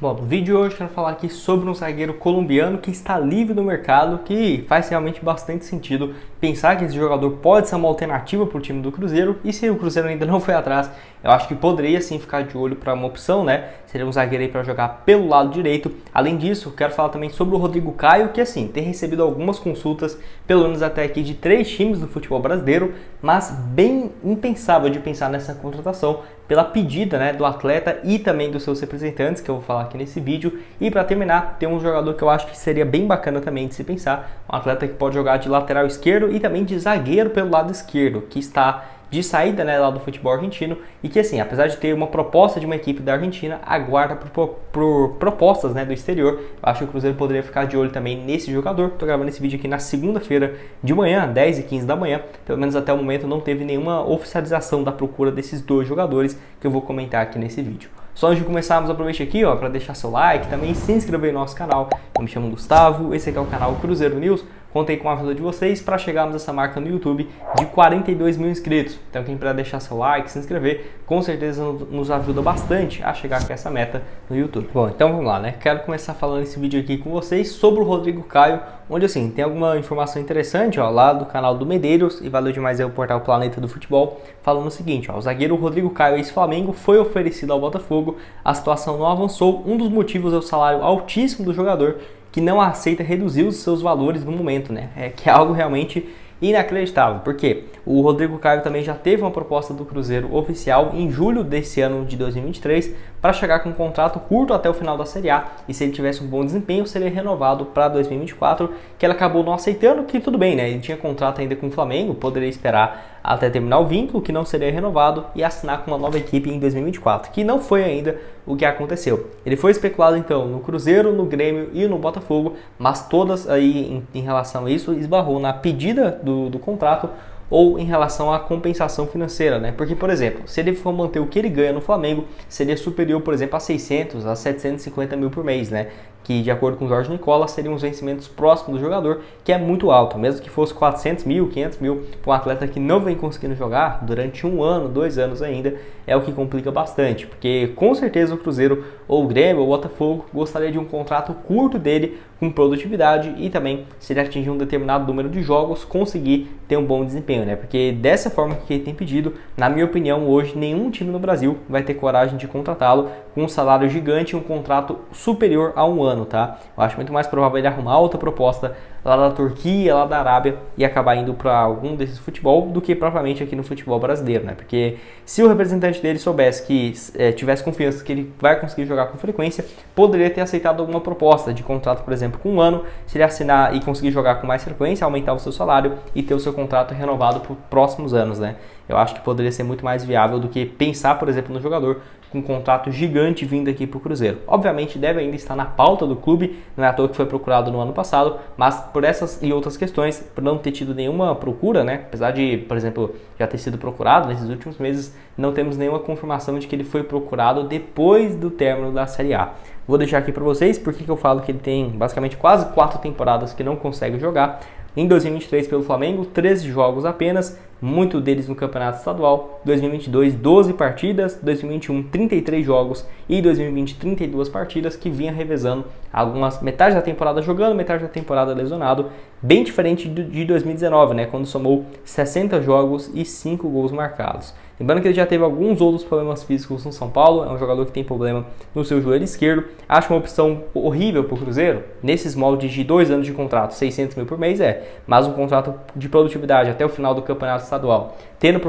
Bom, no vídeo de hoje eu quero falar aqui sobre um zagueiro colombiano que está livre no mercado, que faz realmente bastante sentido pensar que esse jogador pode ser uma alternativa para o time do Cruzeiro, e se o Cruzeiro ainda não foi atrás, eu acho que poderia sim ficar de olho para uma opção, né? Seria um zagueiro aí para jogar pelo lado direito. Além disso, quero falar também sobre o Rodrigo Caio, que assim, tem recebido algumas consultas, pelo menos até aqui, de 3 times do futebol brasileiro, mas bem impensável de pensar nessa contratação pela pedida, né, do atleta e também dos seus representantes, que eu vou falar aqui nesse vídeo. E para terminar, tem um jogador que eu acho que seria bem bacana também de se pensar, um atleta que pode jogar de lateral esquerdo e também de zagueiro pelo lado esquerdo, que está de saída, né, lá do futebol argentino, e que assim, apesar de ter uma proposta de uma equipe da Argentina, aguarda por propostas, né, do exterior. Eu acho que o Cruzeiro poderia ficar de olho também nesse jogador. Estou gravando esse vídeo aqui na segunda-feira de manhã, 10h15 da manhã. Pelo menos até o momento não teve nenhuma oficialização da procura desses dois jogadores que eu vou comentar aqui nesse vídeo. Só antes de começarmos, aproveite aqui para deixar seu like, também se inscrever no nosso canal. Eu me chamo Gustavo, esse aqui é o canal Cruzeiro News. Contei com a ajuda de vocês para chegarmos a essa marca no YouTube de 42 mil inscritos. Então quem puder deixar seu like, se inscrever, com certeza nos ajuda bastante a chegar com essa meta no YouTube. Bom, então vamos lá, né? Quero começar falando esse vídeo aqui com vocês sobre o Rodrigo Caio, onde assim, tem alguma informação interessante, lá do canal do Medeiros, e valeu demais aí o portal Planeta do Futebol, falando o seguinte, o zagueiro Rodrigo Caio, ex-Flamengo, foi oferecido ao Botafogo, a situação não avançou, um dos motivos é o salário altíssimo do jogador, que não aceita reduzir os seus valores no momento, né? Que é algo realmente inacreditável, porque o Rodrigo Caio também já teve uma proposta do Cruzeiro oficial em julho desse ano de 2023 para chegar com um contrato curto até o final da Série A, e se ele tivesse um bom desempenho seria renovado para 2024, que ele acabou não aceitando, que tudo bem, né? Ele tinha contrato ainda com o Flamengo, poderia esperar até terminar o vínculo, que não seria renovado, e assinar com uma nova equipe em 2024, que não foi ainda o que aconteceu. Ele foi especulado então no Cruzeiro, no Grêmio e no Botafogo, mas todas aí em relação a isso esbarrou na pedida do contrato ou em relação à compensação financeira, né? Porque, por exemplo, se ele for manter o que ele ganha no Flamengo, seria superior, por exemplo, a 600 a 750 mil por mês, né? Que, de acordo com o Jorge Nicola, seriam os vencimentos próximos do jogador, que é muito alto, mesmo que fosse 400 mil, 500 mil, para um atleta que não vem conseguindo jogar durante 1 ano, 2 anos ainda, é o que complica bastante, porque com certeza o Cruzeiro, ou o Grêmio, ou o Botafogo, gostaria de um contrato curto dele, com produtividade, e também, se ele atingir um determinado número de jogos, conseguir ter um bom desempenho, né? Porque dessa forma que ele tem pedido, na minha opinião, hoje nenhum time no Brasil vai ter coragem de contratá-lo com um salário gigante e um contrato superior a 1 ano, tá? Eu acho muito mais provável ele arrumar outra proposta lá da Turquia, lá da Arábia, e acabar indo para algum desses futebol do que propriamente aqui no futebol brasileiro, né? Porque se o representante dele soubesse que tivesse confiança que ele vai conseguir jogar com frequência, poderia ter aceitado alguma proposta de contrato, por exemplo, com 1 ano, se ele assinar e conseguir jogar com mais frequência, aumentar o seu salário e ter o seu contrato renovado por próximos anos, né? Eu acho que poderia ser muito mais viável do que pensar, por exemplo, no jogador com um contrato gigante vindo aqui para o Cruzeiro. Obviamente deve ainda estar na pauta do clube, não é à toa que foi procurado no ano passado, mas por essas e outras questões, por não ter tido nenhuma procura, né? Apesar de, por exemplo, já ter sido procurado nesses últimos meses, não temos nenhuma confirmação de que ele foi procurado depois do término da Série A. Vou deixar aqui para vocês porque eu falo que ele tem basicamente quase 4 temporadas que não consegue jogar. Em 2023 pelo Flamengo, 13 jogos apenas, muito deles no Campeonato Estadual. 2022, 12 partidas, 2021, 33 jogos e 2020, 32 partidas, que vinha revezando algumas, metade da temporada jogando, metade da temporada lesionado, bem diferente de 2019, né, quando somou 60 jogos e 5 gols marcados. Lembrando que ele já teve alguns outros problemas físicos no São Paulo, é um jogador que tem problema no seu joelho esquerdo. Acho uma opção horrível para o Cruzeiro, nesses moldes de 2 anos de contrato, 600 mil por mês mas um contrato de produtividade até o final do Campeonato Estadual, tendo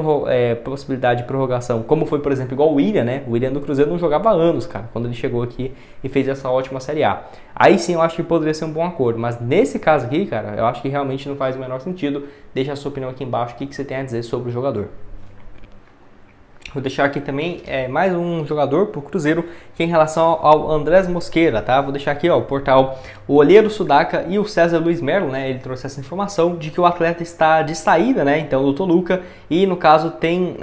possibilidade de prorrogação, como foi, por exemplo, igual o William, né? O William do Cruzeiro não jogava há anos, cara, quando ele chegou aqui e fez essa ótima Série A. Aí sim eu acho que poderia ser um bom acordo, mas nesse caso aqui, cara, eu acho que realmente não faz o menor sentido. Deixa a sua opinião aqui embaixo, o que você tem a dizer sobre o jogador. Vou deixar aqui também mais um jogador para o Cruzeiro, que é em relação ao Andrés Mosquera, tá? Vou deixar aqui o portal O Olheiro Sudaca e o César Luiz Melo, né? Ele trouxe essa informação de que o atleta está de saída, né? Então, do Toluca, e no caso tem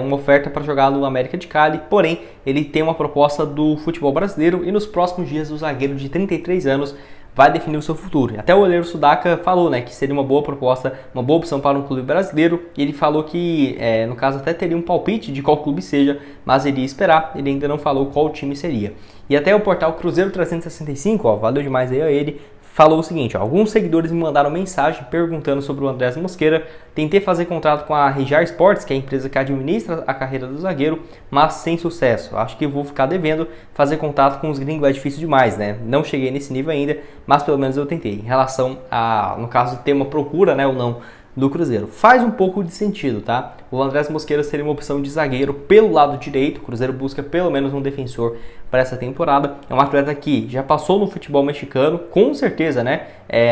uma oferta para jogar no América de Cali, porém ele tem uma proposta do futebol brasileiro e nos próximos dias o zagueiro de 33 anos vai definir o seu futuro. Até o olheiro Sudaca falou, né, que seria uma boa proposta, uma boa opção para um clube brasileiro, e ele falou que, no caso, até teria um palpite de qual clube seja, mas ele ia esperar, ele ainda não falou qual time seria. E até o portal Cruzeiro 365, ó, valeu demais aí a ele, falou o seguinte, ó, alguns seguidores me mandaram mensagem perguntando sobre o Andrés Mosquera, tentei fazer contrato com a Rejar Sports, que é a empresa que administra a carreira do zagueiro, mas sem sucesso. Acho que vou ficar devendo, fazer contato com os gringos é difícil demais, né? Não cheguei nesse nível ainda, mas pelo menos eu tentei. Em relação a, no caso, ter uma procura, né, ou não, do Cruzeiro. Faz um pouco de sentido, tá? O Andrés Mosquera seria uma opção de zagueiro pelo lado direito. O Cruzeiro busca pelo menos um defensor para essa temporada. É um atleta que já passou no futebol mexicano, com certeza, né?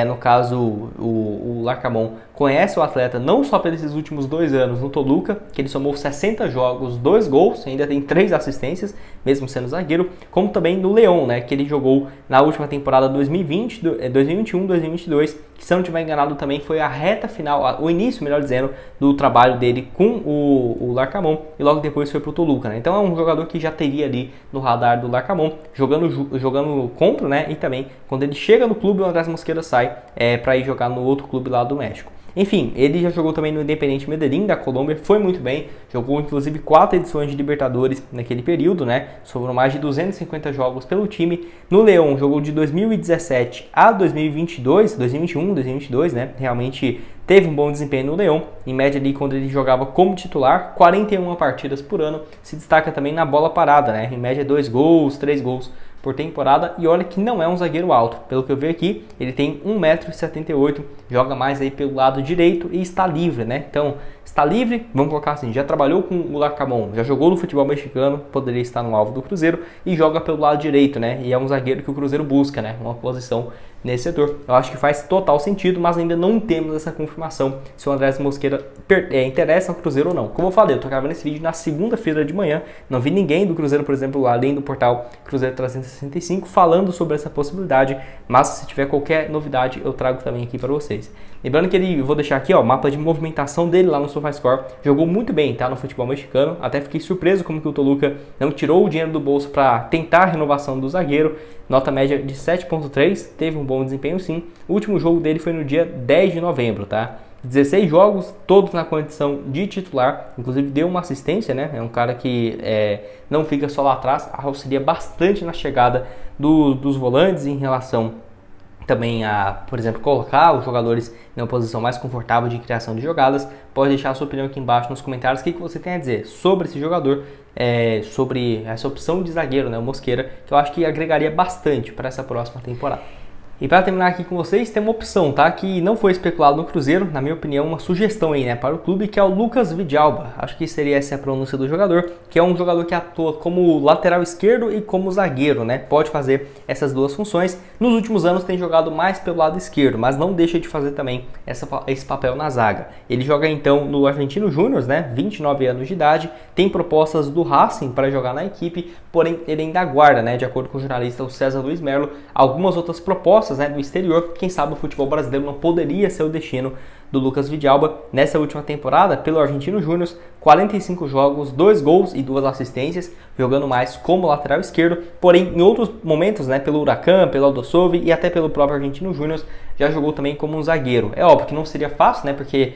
No caso, o Larcamón conhece o atleta não só pelos últimos 2 anos no Toluca, que ele somou 60 jogos, 2 gols, ainda tem 3 assistências, mesmo sendo zagueiro, como também no León, né? Que ele jogou na última temporada 2020, 2021, 2022, que se eu não estiver enganado também foi a reta final, o início, melhor dizendo, do trabalho dele com o Larcamón, e logo depois foi pro Toluca, né? Então é um jogador que já teria ali no radar do Larcamón, jogando contra, né? E também quando ele chega no clube, o Andrés Mosquera sai para ir jogar no outro clube lá do México. Enfim, ele já jogou também no Independiente Medellín da Colômbia, foi muito bem, jogou inclusive 4 edições de Libertadores naquele período, né? Sobrou mais de 250 jogos pelo time. No León jogou de 2017 a 2022, 2021, 2022, né? Realmente teve um bom desempenho no León, em média ali quando ele jogava como titular, 41 partidas por ano, se destaca também na bola parada, né? Em média 2 gols, 3 gols por temporada, e olha que não é um zagueiro alto, pelo que eu vi aqui, ele tem 1,78 m, joga mais aí pelo lado direito e está livre, né? Então, está livre, vamos colocar assim, já trabalhou com o Larcamón, já jogou no futebol mexicano, poderia estar no alvo do Cruzeiro, e joga pelo lado direito, né? E é um zagueiro que o Cruzeiro busca, né? Uma posição nesse setor. Eu acho que faz total sentido, mas ainda não temos essa confirmação se o Andrés Mosquera interessa ao Cruzeiro ou não. Como eu falei, eu tô gravando esse vídeo na segunda-feira de manhã, não vi ninguém do Cruzeiro, por exemplo, além do portal Cruzeiro 365, falando sobre essa possibilidade, mas se tiver qualquer novidade, eu trago também aqui para vocês. Lembrando que eu vou deixar aqui, ó, o mapa de movimentação dele lá no SofaScore, jogou muito bem, tá, no futebol mexicano, até fiquei surpreso como que o Toluca não tirou o dinheiro do bolso para tentar a renovação do zagueiro, nota média de 7.3, teve um bom desempenho sim. O último jogo dele foi no dia 10 de novembro, tá? 16 jogos, todos na condição de titular, inclusive deu uma assistência, né? É um cara que não fica só lá atrás, auxilia bastante na chegada dos volantes em relação também a, por exemplo, colocar os jogadores em uma posição mais confortável de criação de jogadas. Pode deixar a sua opinião aqui embaixo nos comentários, o que você tem a dizer sobre esse jogador, sobre essa opção de zagueiro, né, o Mosquera, que eu acho que agregaria bastante para essa próxima temporada. E para terminar aqui com vocês, tem uma opção, tá? Que não foi especulado no Cruzeiro, na minha opinião, uma sugestão aí, né, para o clube, que é o Lucas Vidalba. Acho que seria essa a pronúncia do jogador, que é um jogador que atua como lateral esquerdo e como zagueiro, né? Pode fazer essas duas funções. Nos últimos anos tem jogado mais pelo lado esquerdo, mas não deixa de fazer também esse papel na zaga. Ele joga então no Argentino Júnior, né? 29 anos de idade, tem propostas do Racing para jogar na equipe, porém ele ainda aguarda, né, de acordo com o jornalista César Luiz Merlo, algumas outras propostas, né, do exterior. Quem sabe o futebol brasileiro não poderia ser o destino do Lucas Vidalba nessa última temporada pelo Argentino Júnior, 45 jogos, 2 gols e 2 assistências, jogando mais como lateral esquerdo, porém em outros momentos, né, pelo Huracan, pelo Aldosove e até pelo próprio Argentino Júnior, já jogou também como um zagueiro. É óbvio que não seria fácil, né, porque,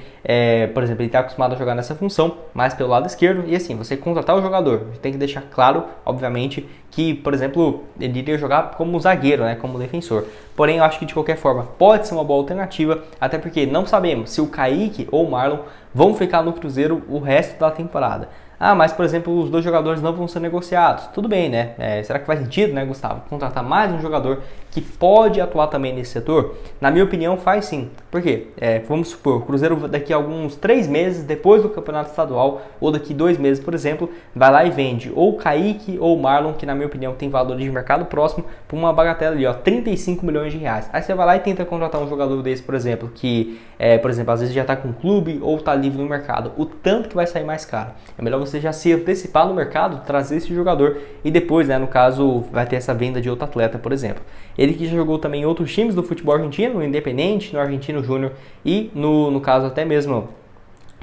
por exemplo, ele está acostumado a jogar nessa função, mais pelo lado esquerdo, e assim, você contratar o jogador, tem que deixar claro, obviamente, que, por exemplo, ele iria jogar como zagueiro, né, como defensor. Porém, eu acho que de qualquer forma pode ser uma boa alternativa, até porque não sabemos se o Kaique ou o Marlon vão ficar no Cruzeiro o resto da temporada. Ah, mas por exemplo, os 2 jogadores não vão ser negociados. Tudo bem, né? Será que faz sentido, né, Gustavo, contratar mais um jogador que pode atuar também nesse setor? Na minha opinião, faz sim. Por quê? Vamos supor, o Cruzeiro daqui a alguns 3 meses, depois do Campeonato Estadual, ou daqui 2 meses, por exemplo, vai lá e vende ou o Kaique ou o Marlon, que na minha opinião tem valor de mercado próximo, por uma bagatela ali, ó, 35 milhões de reais. Aí você vai lá e tenta contratar um jogador desse, por exemplo, que, por exemplo, às vezes já está com um clube ou está livre no mercado. O tanto que vai sair mais caro. É melhor você já se antecipar no mercado, trazer esse jogador e depois, né, no caso, vai ter essa venda de outro atleta, por exemplo. Ele que já jogou também em outros times do futebol argentino, no Independiente, no Argentino Júnior e no caso até mesmo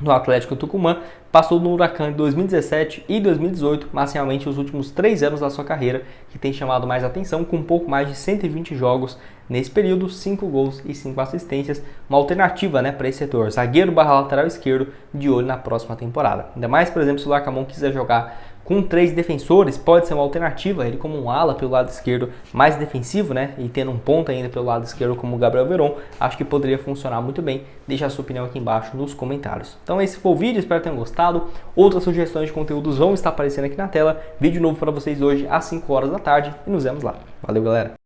no Atlético Tucumã, passou no Huracan em 2017 e 2018, mas realmente os últimos 3 anos da sua carreira que tem chamado mais atenção, com um pouco mais de 120 jogos nesse período, 5 gols e 5 assistências, uma alternativa, né, para esse setor, zagueiro barra lateral esquerdo, de olho na próxima temporada. Ainda mais, por exemplo, se o Larcamón quiser jogar com 3 defensores, pode ser uma alternativa, ele como um ala pelo lado esquerdo mais defensivo, né, e tendo um ponta ainda pelo lado esquerdo como o Gabriel Veron, acho que poderia funcionar muito bem. Deixa a sua opinião aqui embaixo nos comentários. Então esse foi o vídeo, espero que tenham gostado. Outras sugestões de conteúdos vão estar aparecendo aqui na tela. Vídeo novo para vocês hoje às 5 horas da tarde e nos vemos lá. Valeu, galera!